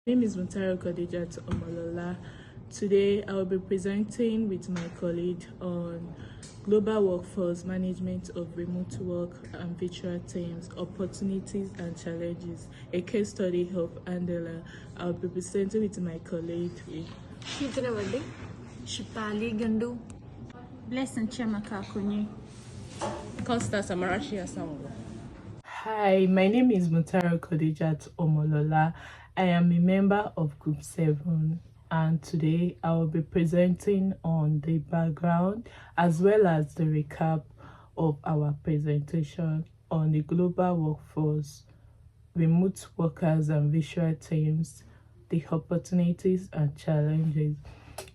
My name is Muntaro Khadijat Omolola. Today, I will be presenting with my colleague on global workforce management of remote work and virtual teams, opportunities and challenges, a case study of Andela. I will be presenting with my colleague. Shitravadi, Shipali Gandu, Blessing Chemaka Kunyi. Constance Amarachi Asamoah. Hi, my name is Muntaro Khadijat Omolola. I am a member of Group 7, and today I will be presenting on the background as well as the recap of our presentation on the global workforce, remote workers and visual teams, the opportunities and challenges.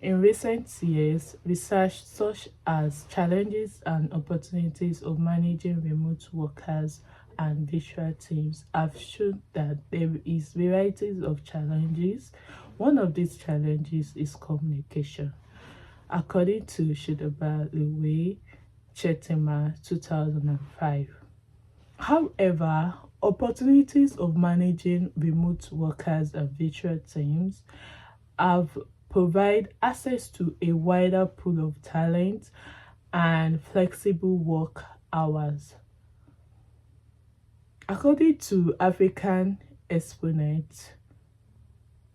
In recent years, research such as challenges and opportunities of managing remote workers and visual teams have shown that there is varieties of challenges. One of these challenges is communication. According to Shidaba Lewe Chetima 2005. However, opportunities of managing remote workers and virtual teams have provide access to a wider pool of talent and flexible work hours. According to African Exponent,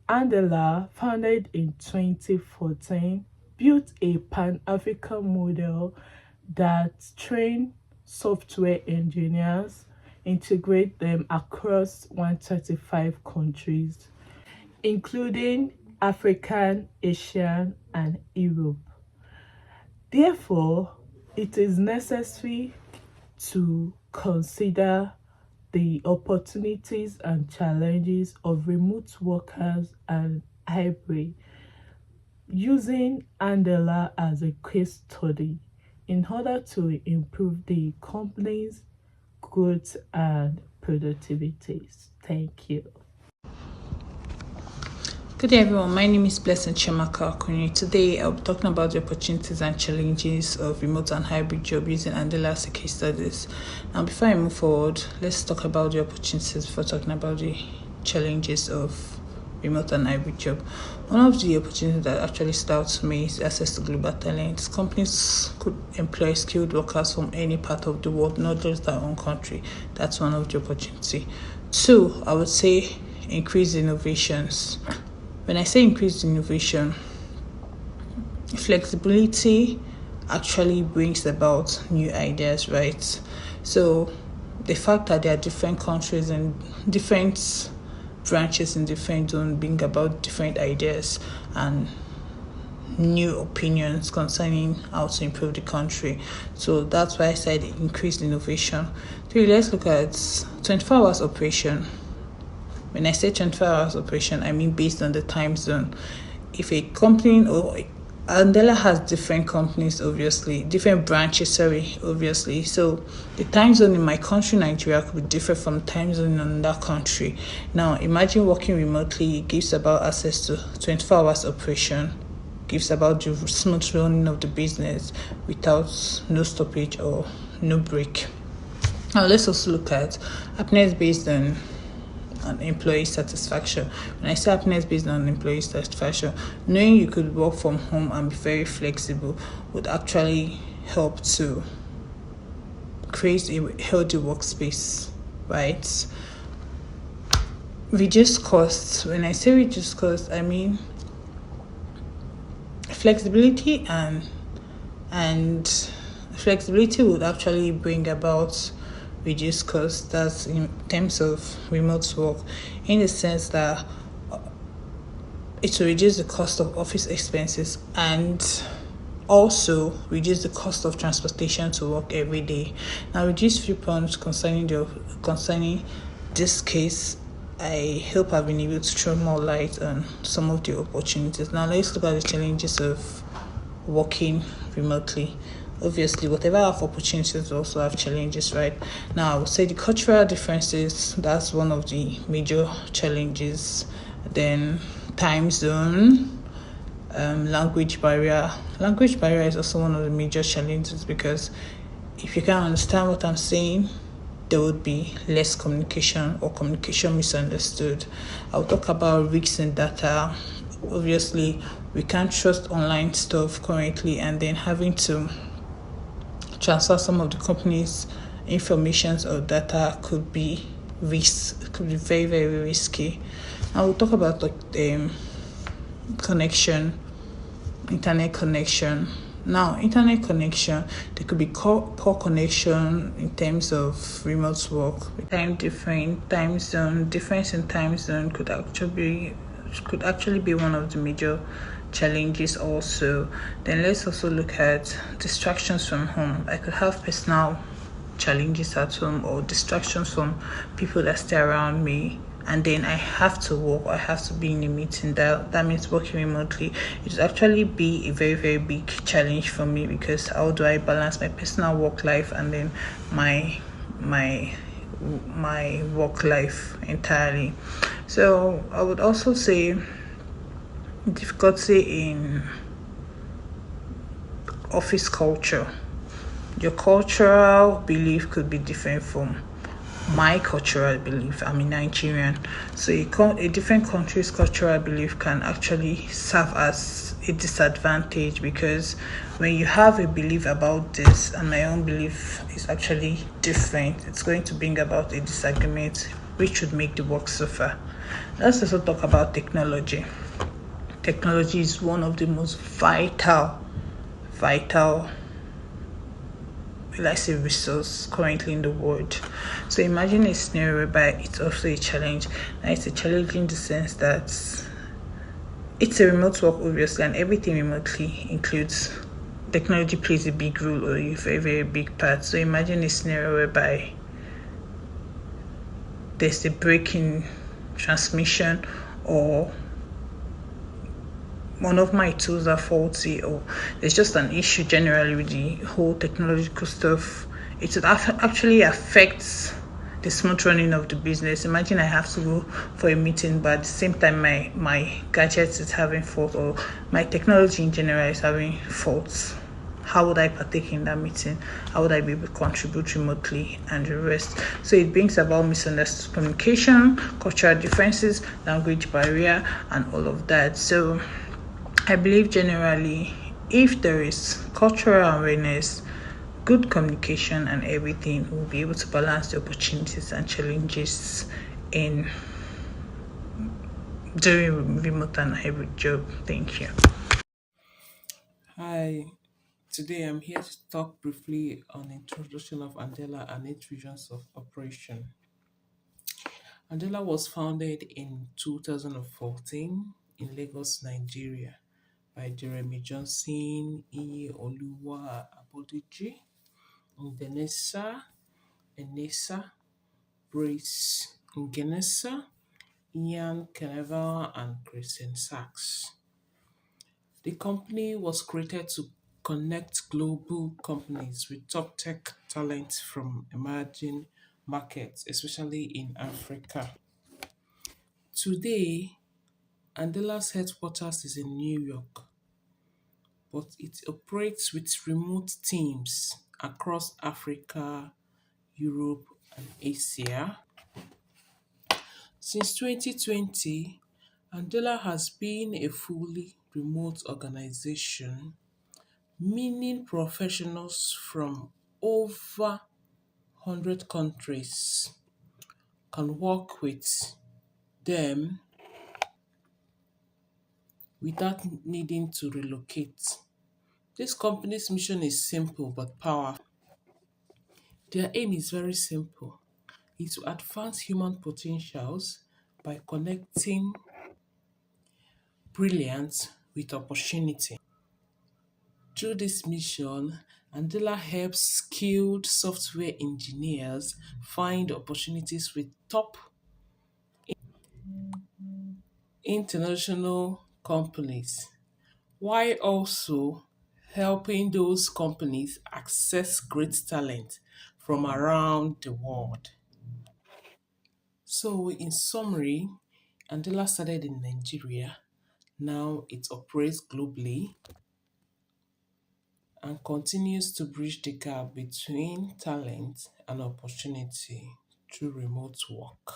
Andela, founded in 2014, built a Pan-African model that trained software engineers, integrate them across 135 countries, including African, Asian, and Europe. Therefore, it is necessary to consider the opportunities and challenges of remote workers and hybrid, using Andela as a case study in order to improve the company's growth and productivity. Thank you. Good day, everyone. My name is Blessing Chemaka Kunyi. Today, I'll be talking about the opportunities and challenges of remote and hybrid job using Andela as a case studies. Now, before I move forward, let's talk about the opportunities before talking about the challenges of remote and hybrid job. One of the opportunities that actually stood out to me is access to global talent. Companies could employ skilled workers from any part of the world, not just their own country. That's one of the opportunity. Two, I would say increase innovations. When I say increased innovation, flexibility actually brings about new ideas, right? So the fact that there are different countries and different branches in different zones bring about different ideas and new opinions concerning how to improve the country. So that's why I said increased innovation. Three, let's look at 24 hours operation. When I say 24 hours operation, I mean based on the time zone. If a company or Andela has different companies, obviously, different branches, obviously. So the time zone in my country, Nigeria, could be different from time zone in that country. Now, imagine working remotely. It gives about access to 24 hours operation, gives about the smooth running of the business without no stoppage or no break. Now, let's also look at happiness based on employee satisfaction. When I say happiness based on employee satisfaction, knowing you could work from home and be very flexible would actually help to create a healthy workspace, right? Reduce costs. When I say reduce costs, I mean flexibility and flexibility would actually bring about reduce costs. That's in terms of remote work, in the sense that it will reduce the cost of office expenses and also reduce the cost of transportation to work every day. Now, reduce viewpoints concerning this case. I hope I've been able to throw more light on some of the opportunities. Now, let's look at the challenges of working remotely. Obviously, whatever have opportunities also have challenges, right? Now, I would say the cultural differences, that's one of the major challenges. Then time zone, language barrier. Language barrier is also one of the major challenges, because if you can't understand what I'm saying, there would be less communication or communication misunderstood. I'll talk about risks in data. Obviously, we can't trust online stuff currently, and then having to transfer some of the company's informations or data could be very, very risky. I will talk about like connection, internet connection. Now, internet connection, there could be poor connection in terms of remote work. Time zone, difference in time zone could actually be one of the major challenges also. Then let's also look at distractions from home. I could have personal challenges at home or distractions from people that stay around me, and then I have to work, I have to be in a meeting. That means working remotely. It would actually be a very, very big challenge for me, because how do I balance my personal work life and then my my my work life entirely? So I would also say difficulty in office culture. Your cultural belief could be different from my cultural belief. I'm a Nigerian, so a different country's cultural belief can actually serve as a disadvantage, because when you have a belief about this and my own belief is actually different, it's going to bring about a disagreement which would make the work suffer. Let's also talk about technology. Technology is one of the most vital let's say resource currently in the world. So imagine a scenario whereby it's also a challenge. And it's a challenge in the sense that it's a remote work obviously, and everything remotely includes technology plays a big role or a very, very big part. So imagine a scenario whereby there's a break in transmission, or one of my tools are faulty, or there's just an issue generally with the whole technological stuff. It would actually affect the smooth running of the business. Imagine I have to go for a meeting, but at the same time my gadget is having fault, or my technology in general is having faults. How would I partake in that meeting? How would I be able to contribute remotely and the rest? So it brings about misunderstood communication, cultural differences, language barrier, and all of that. So I believe generally, if there is cultural awareness, good communication, and everything, we'll be able to balance the opportunities and challenges in doing remote and hybrid job. Thank you. Hi, today I'm here to talk briefly on introduction of Andela and its regions of operation. Andela was founded in 2014 in Lagos, Nigeria by Jeremy Johnson, Iye Oluwa Abodeji, Enesa, Brace Ngenesa, Ian Keneval, and Christian Sachs. The company was created to connect global companies with top tech talent from emerging markets, especially in Africa. Today, Andela's headquarters is in New York, but it operates with remote teams across Africa, Europe, and Asia. Since 2020, Andela has been a fully remote organization, meaning professionals from over 100 countries can work with them without needing to relocate. This company's mission is simple but powerful. Their aim is very simple. It's to advance human potentials by connecting brilliance with opportunity. Through this mission, Andela helps skilled software engineers find opportunities with top international companies, while also helping those companies access great talent from around the world. So, in summary, Andela started in Nigeria. Now it operates globally and continues to bridge the gap between talent and opportunity through remote work.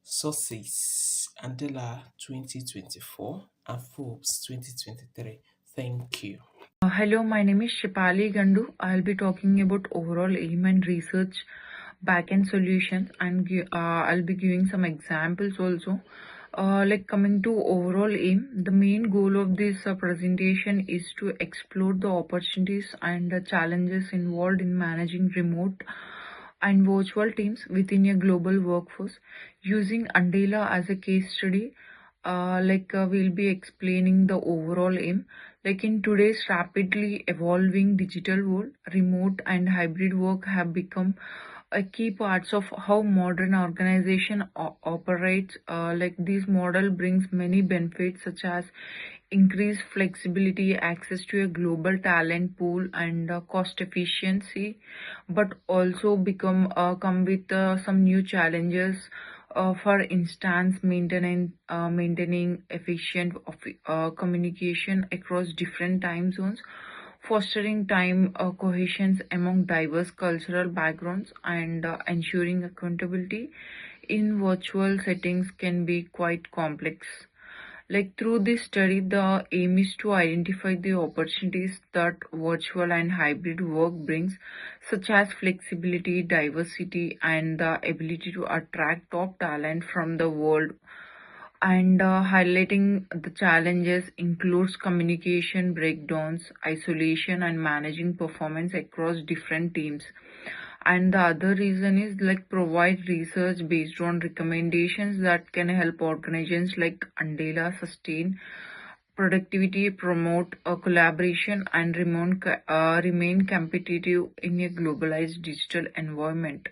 Sources: Andela 2024 and Forbes 2023. Thank you. Hello, my name is Shipali Gandu. I'll be talking about overall aim and research backend solutions, and I'll be giving some examples also. Like coming to overall aim, the main goal of this presentation is to explore the opportunities and the challenges involved in managing remote and virtual teams within a global workforce. Using Andela as a case study, we'll be explaining the overall aim. Like in today's rapidly evolving digital world, remote and hybrid work have become a key parts of how modern organization operates. Like this model brings many benefits such as increased flexibility, access to a global talent pool, and cost efficiency, but also become come with some new challenges. For instance, maintaining efficient communication across different time zones, fostering time cohesion among diverse cultural backgrounds, and ensuring accountability in virtual settings can be quite complex. Like through this study, the aim is to identify the opportunities that virtual and hybrid work brings, such as flexibility, diversity, and the ability to attract top talent from the world. And highlighting the challenges includes communication breakdowns, isolation, and managing performance across different teams. And the other reason is like provide research based on recommendations that can help organizations like Andela sustain productivity, promote collaboration, and remain competitive in a globalized digital environment.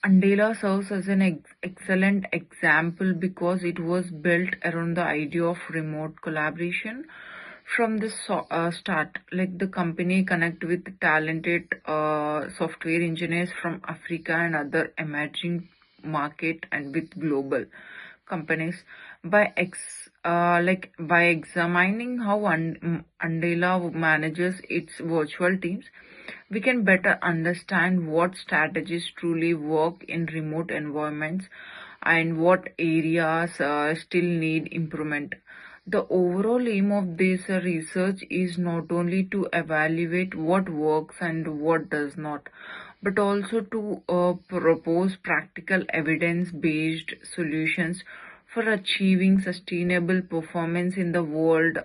Andela serves as an excellent example because it was built around the idea of remote collaboration from the start. Like the company connect with talented software engineers from Africa and other emerging market and with global companies by examining how Andela manages its virtual teams. We can better understand what strategies truly work in remote environments and what areas still need improvement. The overall aim of this research is not only to evaluate what works and what does not, but also to propose practical evidence-based solutions for achieving sustainable performance in the world,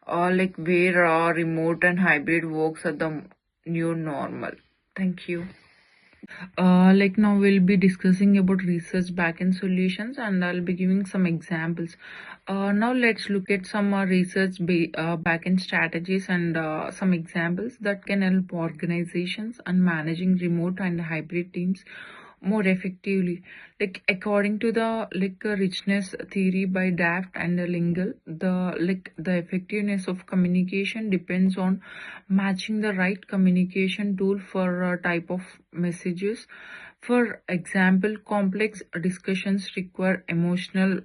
like where remote and hybrid works are the new normal. Thank you. Like now we'll be discussing about research backend solutions, and I'll be giving some examples. Now let's look at some backend strategies and some examples that can help organizations and managing remote and hybrid teams more effectively. Like according to the richness theory by Daft and Lingle, the effectiveness of communication depends on matching the right communication tool for a type of messages. For example, complex discussions require emotional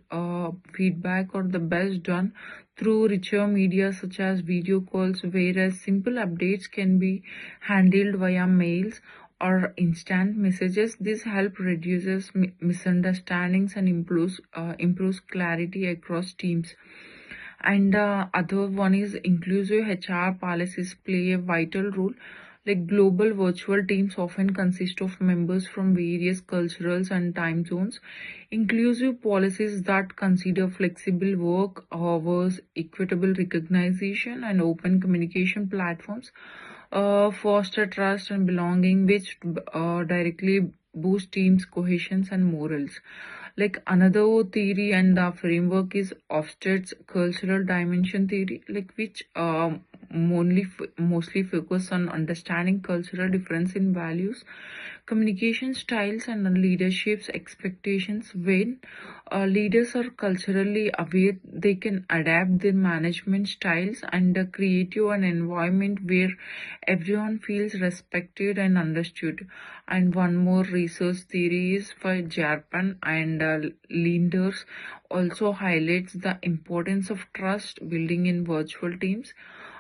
feedback or the best done through richer media such as video calls, whereas simple updates can be handled via mails or instant messages. This help reduces misunderstandings and improves clarity across teams. And other one is inclusive HR policies play a vital role. Like global virtual teams often consist of members from various cultures and time zones. Inclusive policies that consider flexible work hours, equitable recognition, and open communication platforms foster trust and belonging, which directly boost teams' cohesion and morals. Like another theory and the framework is Ofsted's cultural dimension theory, like which mostly focus on understanding cultural difference in values, communication styles, and leadership's expectations. When leaders are culturally aware, they can adapt their management styles and create an environment where everyone feels respected and understood. And one more research theory is for Japan and leaders also highlights the importance of trust building in virtual teams.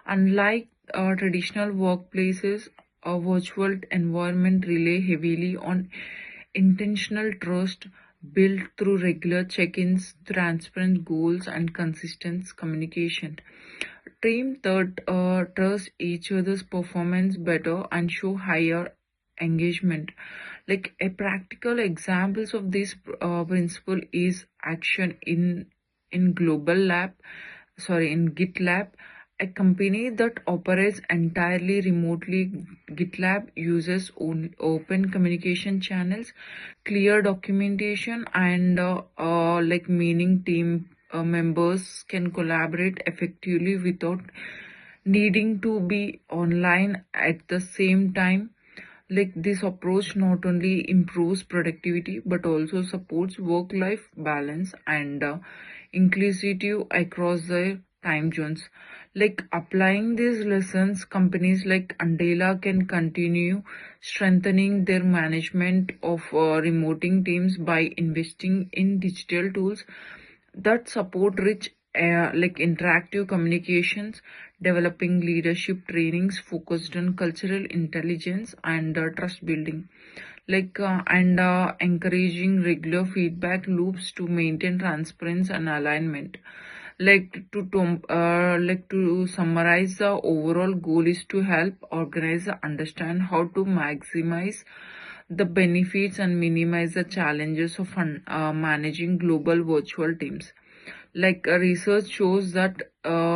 Unlike Traditional workplaces, a virtual environment rely heavily on intentional trust built through regular check-ins, transparent goals, and consistent communication. Team that trust each other's performance better and show higher engagement. Like a practical examples of this principle is action in global lab, sorry, in GitLab, a company that operates entirely remotely. GitLab uses open communication channels, clear documentation, and like meaning team members can collaborate effectively without needing to be online at the same time. Like this approach not only improves productivity but also supports work life balance and inclusive across the time zones. Like applying these lessons, companies like Andela can continue strengthening their management of remoting teams by investing in digital tools that support rich like interactive communications, developing leadership trainings focused on cultural intelligence and trust building, and encouraging regular feedback loops to maintain transparency and alignment. To summarize, the overall goal is to help organizers understand how to maximize the benefits and minimize the challenges of managing global virtual teams. Research shows that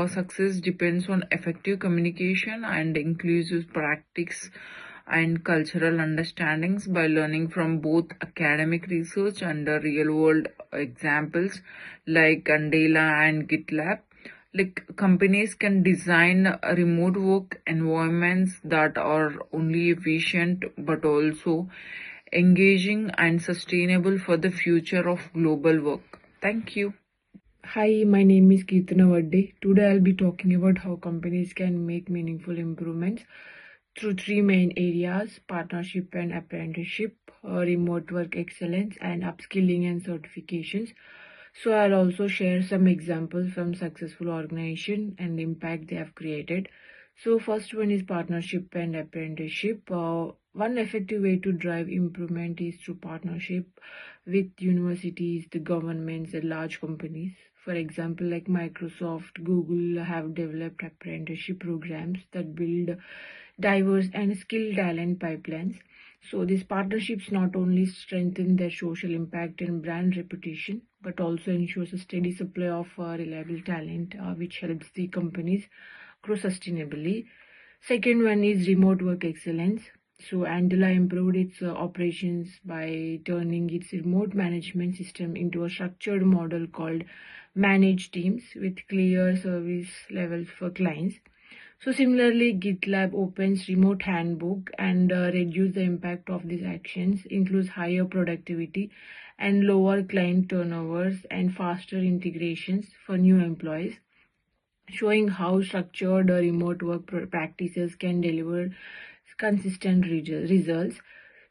success depends on effective communication and inclusive practice and cultural understandings. By learning from both academic research and real world examples like Andela and GitLab, like companies can design remote work environments that are only efficient but also engaging and sustainable for the future of global work. Thank you. Hi, my name is Kirtana Vadde. Today I'll be talking about how companies can make meaningful improvements through three main areas: partnership and apprenticeship, remote work excellence, and upskilling and certifications. So I'll also share some examples from successful organization and the impact they have created. So first one is partnership and apprenticeship. One effective way to drive improvement is through partnership with universities, the governments, and large companies. For example, like Microsoft, Google have developed apprenticeship programs that build diverse and skilled talent pipelines. So these partnerships not only strengthen their social impact and brand reputation, but also ensures a steady supply of reliable talent, which helps the companies grow sustainably. Second one is remote work excellence. So Andela improved its operations by turning its remote management system into a structured model called managed teams with clear service levels for clients. So similarly, GitLab opens remote handbook and reduce the impact of these actions, includes higher productivity and lower client turnovers and faster integrations for new employees, showing how structured remote work practices can deliver consistent results.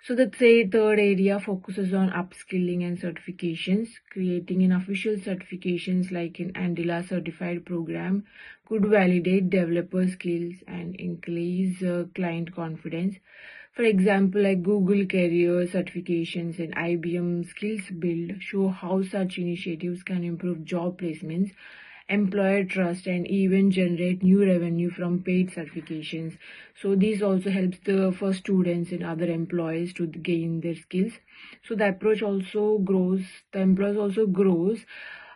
So the third area focuses on upskilling and certifications. Creating an official certifications like an Andela certified program could validate developer skills and increase client confidence. For example, like Google Career certifications and IBM Skills Build show how such initiatives can improve job placements, employer trust, and even generate new revenue from paid certifications. So this also helps the for students and other employees to gain their skills. So the approach also grows, the employees also grows,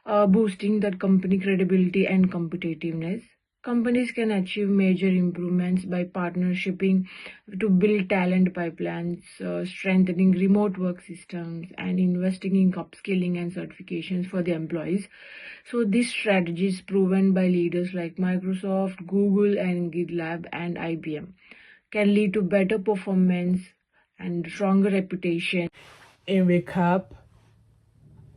boosting that company credibility and competitiveness. Companies can achieve major improvements by partnershiping to build talent pipelines, strengthening remote work systems, and investing in upskilling and certifications for the employees. So this strategy is proven by leaders like Microsoft, Google, and GitLab and IBM, can lead to better performance and stronger reputation. In recap,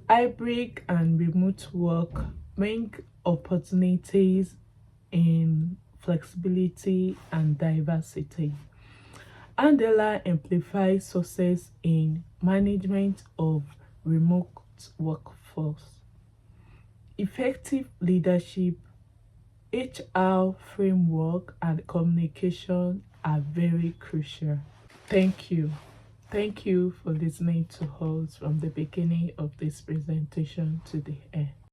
hybrid and remote work bring opportunities in flexibility and diversity. Andela amplifies success in management of remote workforce, effective leadership, HR framework and communication are very crucial. Thank you. Thank you for listening to us from the beginning of this presentation to the end.